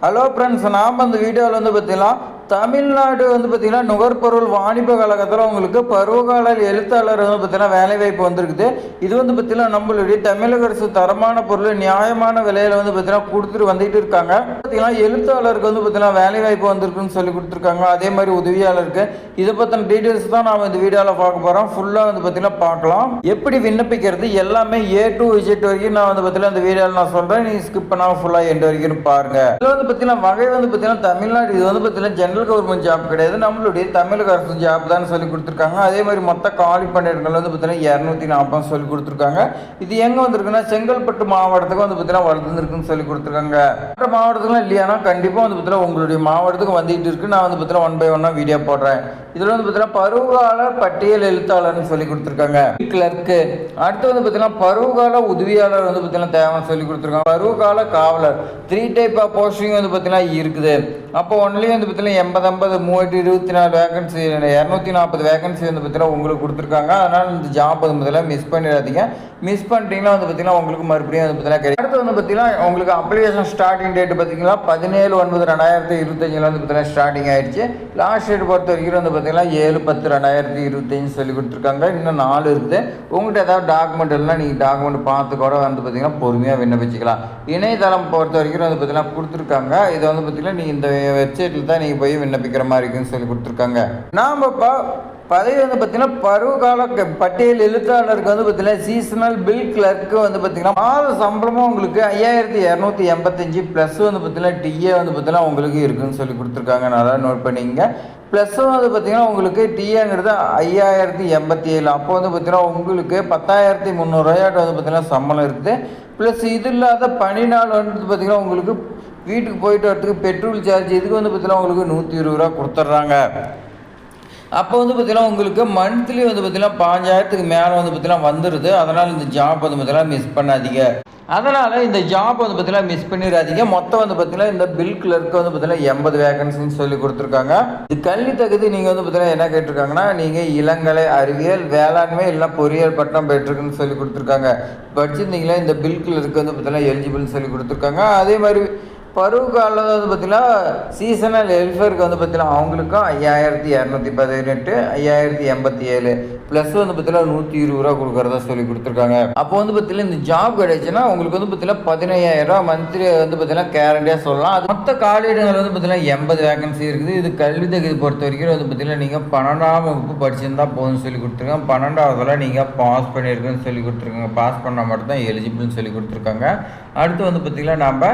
Hello friends, நாம் அந்த வீடியோவில் பார்த்தீங்கன்னா தமிழ்நாடு பார்த்தீங்கன்னா நுகர்பொருள் வாணிப கழகத்தில் உங்களுக்கு பருவகால எழுத்தாளர் பார்த்தீங்கன்னா வேலைவாய்ப்பு வந்திருக்குது. இது பார்த்தீங்கன்னா நம்மளுடைய தமிழக அரசு தரமான பொருள் நியாயமான விலையில் பார்த்தீங்கன்னா கொடுத்துட்டு வந்துட்டு இருக்காங்க. பார்த்தீங்கன்னா எழுத்தாளருக்கு பார்த்தீங்கன்னா வேலைவாய்ப்பு வந்திருக்குன்னு சொல்லி கொடுத்துருக்காங்க. அதே மாதிரி உதவியாளருக்கு இதை பற்றின டீட்டெயில்ஸ் தான் நாம் இந்த வீடியோவில் பார்க்க போகிறோம். ஃபுல்லாக பார்த்தீங்கன்னா பார்க்கலாம். எப்படி விண்ணப்பிக்கிறது எல்லாமே A to Z வரைக்கும் நான் பார்த்தீங்கன்னா இந்த வீடியோவில் நான் சொல்கிறேன். நீங்கள் ஸ்கிப் பண்ணாமல் ஃபுல்லாக எண்ட் வரைக்கும் பாருங்க. இதில் பார்த்தீங்கன்னா வகை பார்த்தீங்கன்னா தமிழ்நாடு இது பார்த்தீங்கன்னா ஜெனரல் கவர்மெண்ட் ஜாப் கிடையாது, நம்மளுடைய தமிழக அரசு ஜாப் தான் சொல்லி கொடுத்துருக்காங்க. அதே மாதிரி மொத்த காலி பணியிடங்கள் பார்த்தீங்கன்னா 240 சொல்லி கொடுத்துருக்காங்க. இது எங்கே வந்திருக்குன்னா செங்கல்பட்டு மாவட்டத்துக்கு பார்த்தீங்கன்னா வளர்ந்துருக்குன்னு சொல்லி கொடுத்துருக்காங்க. மற்ற மாவட்டத்துக்குலாம் இல்லையானா கண்டிப்பாக பார்த்தீங்கன்னா உங்களுடைய மாவட்டத்துக்கு வந்துட்டு இருக்கு. நான் பார்த்தீங்கன்னா 1 by 1 வீடியோ போடுறேன். இதில் பார்த்தீங்கன்னா பருவகால பட்டியல் எழுத்தாளர்னு சொல்லி கொடுத்துருக்காங்க. கிளர்க்கு அடுத்து பார்த்தீங்கன்னா பருவகால உதவியாளர் பார்த்தீங்கன்னா தேவைன்னு சொல்லி கொடுத்துருக்காங்க. பருவகால காவலர் 3 டைப் ஆஃப் போஸ்டிங் பார்த்தீங்கன்னா இருக்குது. அப்போ ஒன்லி பார்த்தீங்கன்னா 80 324 வேகன்சி 240 வேகன்சி பார்த்தீங்கன்னா உங்களுக்கு கொடுத்துருக்காங்க. அதனால் இந்த ஜாப் பார்த்தீங்கன்னா மிஸ் பண்ணிடாதீங்க. மிஸ் பண்ணிட்டீங்கன்னா பார்த்தீங்கன்னா உங்களுக்கு மறுபடியும் பார்த்தீங்கன்னா கிடைக்கும். அடுத்து பார்த்தீங்கன்னா உங்களுக்கு அப்ளிகேஷன் ஸ்டார்டிங் டேட் பார்த்தீங்கன்னா 17/9/2025 பார்த்தீங்கன்னா ஸ்டார்டிங் ஆயிடுச்சு. லாஸ்ட் டேட் பொறுத்த வரைக்கும் பார்த்தீங்கன்னா 7/10/2025 சொல்லி கொடுத்துருக்காங்க. இன்னும் 4 இருக்குது. உங்கள்கிட்ட ஏதாவது டாக்குமெண்ட் இல்லைன்னா நீங்கள் டாக்குமெண்ட் பார்த்து கூட பார்த்தீங்கன்னா பொறுமையாக விண்ணப்பிச்சுக்கலாம். இணையதளம் பொறுத்த வரைக்கும் பார்த்தீங்கன்னா கொடுத்துருக்காங்க. இதை பார்த்தீங்கன்னா நீங்கள் இந்த வெப்சைட்டில் தான் நீங்கள் போய் விண்ணப்பிக்கிற மாதிரி இருக்குன்னு சொல்லி கொடுத்துருக்காங்க. நாம் இப்போ பதவி பார்த்தீங்கன்னா பருவகால பட்டியல் எழுத்தாளருக்கு பார்த்தீங்கன்னா சீசனல் பில் கிளர்க்கு பார்த்தீங்கன்னா மாத சம்பளமும் உங்களுக்கு 5285 ப்ளஸ் பார்த்தீங்கன்னா டிஏ பார்த்தீங்கன்னா உங்களுக்கு இருக்குன்னு சொல்லி கொடுத்துருக்காங்க. நல்லா நோட் பண்ணிங்க. ப்ளஸ்ஸும் பார்த்தீங்கன்னா உங்களுக்கு டிஏங்கிறது 5087. அப்போ பார்த்தீங்கன்னா உங்களுக்கு 10,300 பார்த்தீங்கன்னா சம்பளம் இருக்குது. ப்ளஸ் இது இல்லாத பணி நாள் பார்த்தீங்கன்னா உங்களுக்கு வீட்டுக்கு போயிட்டு வரதுக்கு பெட்ரோல் சார்ஜ் இதுக்கு பார்த்தீங்கன்னா உங்களுக்கு 120 கொடுத்துட்றாங்க. அப்போ பார்த்தீங்கன்னா உங்களுக்கு மந்த்லி பார்த்தீங்கன்னா 5000க்கு மேலே பார்த்தீங்கன்னா வந்துடுது. அதனால் இந்த ஜாப் பார்த்தீங்கன்னா மிஸ் பண்ணாதீங்க. அதனால் இந்த ஜாப் பார்த்தீங்கன்னா மிஸ் பண்ணிடாதீங்க. மொத்தம் பார்த்தீங்கன்னா இந்த பில் கிளர்க்கு பார்த்தீங்கன்னா 80 வேகன்சின்னு சொல்லி கொடுத்துருக்காங்க. இது கல்வி தகுதி நீங்கள் பார்த்தீங்கன்னா என்ன கேட்டிருக்காங்கன்னா நீங்கள் இளங்கலை அறிவியல் வேளாண்மை இல்லை பொறியியல் பட்டம் பெற்றிருக்குன்னு சொல்லி கொடுத்துருக்காங்க. படிச்சிருந்தீங்களா இந்த பில் கிளர்க்கு பார்த்தீங்கன்னா எலிஜிபிள்னு சொல்லி கொடுத்துருக்காங்க. அதே மாதிரி பருவகால பார்த்தீங்கன்னா சீசனல் வெல்ஃபேருக்கு பார்த்தீங்கன்னா அவங்களுக்கும் 5218 5087 ப்ளஸ் பார்த்தீங்கன்னா 120 கொடுக்குறதா சொல்லி கொடுத்துருக்காங்க. அப்போ பார்த்தீங்கன்னா இந்த ஜாப் கிடைச்சுன்னா உங்களுக்கு பார்த்தீங்கன்னா 15,000 மந்த்லி பார்த்தீங்கன்னா கேரண்டியாக சொல்லலாம். அது மொத்த காலியிடங்கள் பார்த்தீங்கன்னா 80 வேகன்சி இருக்குது. இது கல்வி தகுதி பொறுத்த வரைக்கும் பார்த்தீங்கன்னா நீங்கள் 12ஆம் வகுப்பு படிச்சிருந்தா போதும்னு சொல்லி கொடுத்துருக்காங்க. 12ஆவதுல நீங்கள் பாஸ் பண்ணியிருக்குன்னு சொல்லி கொடுத்துருக்காங்க. பாஸ் பண்ணால் மட்டும் தான் எலிஜிபிள்னு சொல்லி கொடுத்துருக்காங்க. அடுத்து பார்த்தீங்கன்னா நம்ம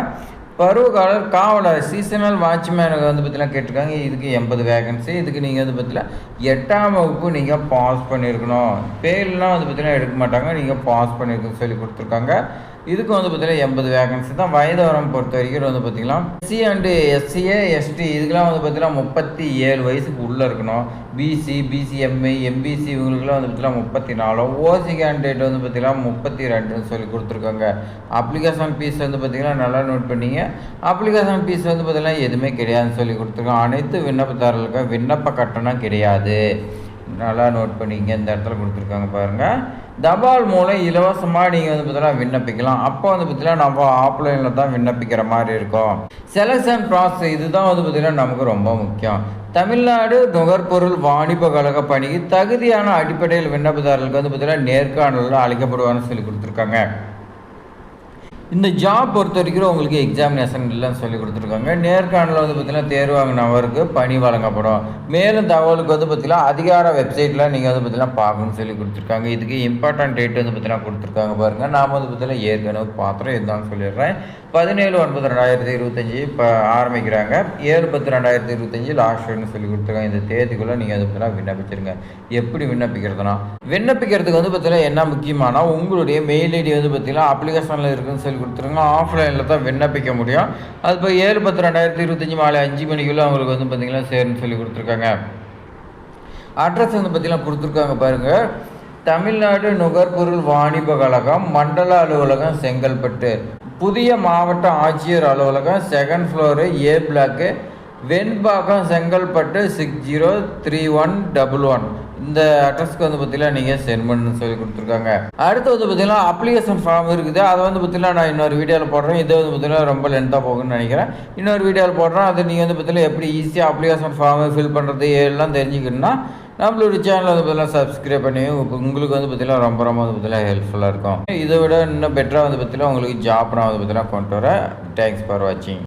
பருவகாலர் காவலர் சீசனல் வாட்ச்மேனுக்கு பார்த்தீங்கன்னா கேட்டிருக்காங்க. இதுக்கு 80 வேகன்சி. இதுக்கு நீங்கள் பார்த்தீங்கன்னா 8ஆம் வகுப்பு நீங்கள் பாஸ் பண்ணியிருக்கணும். பேர்லாம் பார்த்தீங்கன்னா எடுக்க மாட்டாங்க. நீங்கள் பாஸ் பண்ணியிருக்குன்னு சொல்லி கொடுத்துருக்காங்க. இதுக்கு பார்த்தீங்கன்னா 80 வேகன்சி தான். வயது வரம் பொறுத்த வரைக்கும் பார்த்தீங்கன்னா SC and SCA ST இதுக்கெல்லாம் பார்த்தீங்கன்னா 37 வயசுக்கு உள்ளே இருக்கணும். BC BCMI MBC இவங்களுக்குலாம் பார்த்தீங்கன்னா 34. OC கேண்டிடேட் பார்த்தீங்கன்னா 32 சொல்லி கொடுத்துருக்காங்க. அப்ளிகேஷன் ஃபீஸ் பார்த்தீங்கன்னா நல்லா நோட் பண்ணிங்க. அப்ளிகேஷன் ஃபீஸ் பார்த்தீங்கன்னா எதுவுமே கிடையாதுன்னு சொல்லி கொடுத்துருக்காங்க. அனைத்து விண்ணப்பதாரர்களுக்கும் விண்ணப்ப கட்டணம் கிடையாது. நல்லா நோட் பண்ணிங்க. இந்த இடத்துல கொடுத்துருக்காங்க பாருங்கள். தபால் மூலம் இலவசமாக நீங்கள் பார்த்தீங்கன்னா விண்ணப்பிக்கலாம். அப்போ பார்த்தீங்கன்னா நம்ம ஆஃப்லைனில் தான் விண்ணப்பிக்கிற மாதிரி இருக்கும். செலெக்ஷன் ப்ராசஸ் இதுதான் பார்த்தீங்கன்னா நமக்கு ரொம்ப முக்கியம். தமிழ்நாடு நுகர்பொருள் வாணிப கழக பணிக்கு தகுதியான அடிப்படையில் விண்ணப்பதாரர்களுக்கு பார்த்தீங்கன்னா நேர்காணலில் அழைக்கப்படுவான்னு சொல்லி கொடுத்துருக்காங்க. இந்த ஜாப் பொறுத்த வரைக்கும் உங்களுக்கு எக்ஸாமினேஷன் இல்லைன்னு சொல்லி கொடுத்துருக்காங்க. நேர்காணலில் பார்த்தீங்கன்னா தேர்வாங்க நபருக்கு பணி வழங்கப்படும். மேலும் தகவலுக்கு பார்த்தீங்கன்னா அதிகார வெப்சைட்டில் நீங்கள் பார்த்தீங்கன்னா பார்க்கணும்னு சொல்லி கொடுத்துருக்காங்க. இதுக்கு இம்பார்ட்டன்ட் டேட் பார்த்தீங்கன்னா கொடுத்துருக்காங்க பாருங்கள். நாம் பார்த்தீங்கன்னா ஏற்கனவே பாத்திரம் இருந்தாலும் சொல்லிடுறேன். 17/9/2025 இப்போ ஆரம்பிக்கிறாங்க. 7/10/2025 லாஸ்ட்னு சொல்லி கொடுத்துருக்காங்க. இந்த தேதிக்குள்ளே நீங்கள் பார்த்தீங்கன்னா விண்ணப்பிச்சிருங்க. எப்படி விண்ணப்பிக்கிறதுனா விண்ணப்பிக்கிறதுக்கு பார்த்தீங்கன்னா என்ன முக்கியமானா உங்களுடைய மெயில் ஐடி பார்த்தீங்கன்னா அப்ளிகேஷனில் இருக்குன்னு சொல்லி கொடுத்துருங்க. ஆஃப்லைனில் தான் விண்ணப்பிக்க முடியும். அது இப்போ 7/10/2025 மாலை 5 மணிக்குள்ளே அவங்களுக்கு பார்த்தீங்கன்னா சேருன்னு சொல்லி கொடுத்துருக்காங்க. அட்ரஸ் பார்த்தீங்கன்னா கொடுத்துருக்காங்க பாருங்கள். தமிழ்நாடு நுகர்பொருள் வாணிப கழகம் மண்டல அலுவலகம் செங்கல்பட்டு, புதிய மாவட்ட ஆட்சியர் அலுவலகம் 2nd floor A block Venpakkam Chengalpattu 603111 இந்த அட்ரஸ்க்கு வந்து பார்த்தீங்கன்னா நீங்கள் சென்ட் பண்ணு சொல்லி கொடுத்துருக்காங்க. அடுத்து வந்து பார்த்தீங்கன்னா அப்ளிகேஷன் ஃபார்ம் இருக்குது. அதை வந்து பார்த்தீங்கன்னா நான் இன்னொரு வீடியோவில் போடுறேன். இது வந்து பார்த்தீங்கன்னா ரொம்ப லென்த்தாக போகும்னு நினைக்கிறேன். இன்னொரு வீடியோவில் போடுறேன். அது நீங்கள் வந்து பார்த்தீங்கன்னா எப்படி ஈஸியாக அப்ளிகேஷன் ஃபார்மை ஃபில் பண்ணுறது எல்லாம் தெரிஞ்சுக்கணுன்னா நம்மளுடைய சேனல் வந்து பார்த்தீங்கன்னா சப்ஸ்கிரைப் பண்ணி உங்களுக்கு வந்து பார்த்தீங்கன்னா ரொம்ப வந்து பார்த்தீங்கன்னா ஹெல்ப்ஃபுல்லாக இருக்கும். இதை விட இன்னும் பெட்டராக வந்து பார்த்தீங்கன்னா உங்களுக்கு ஜாப் நான் வந்து பார்த்தீங்கன்னா கொண்டு வரேன். தேங்க்ஸ் ஃபார் வாட்சிங்.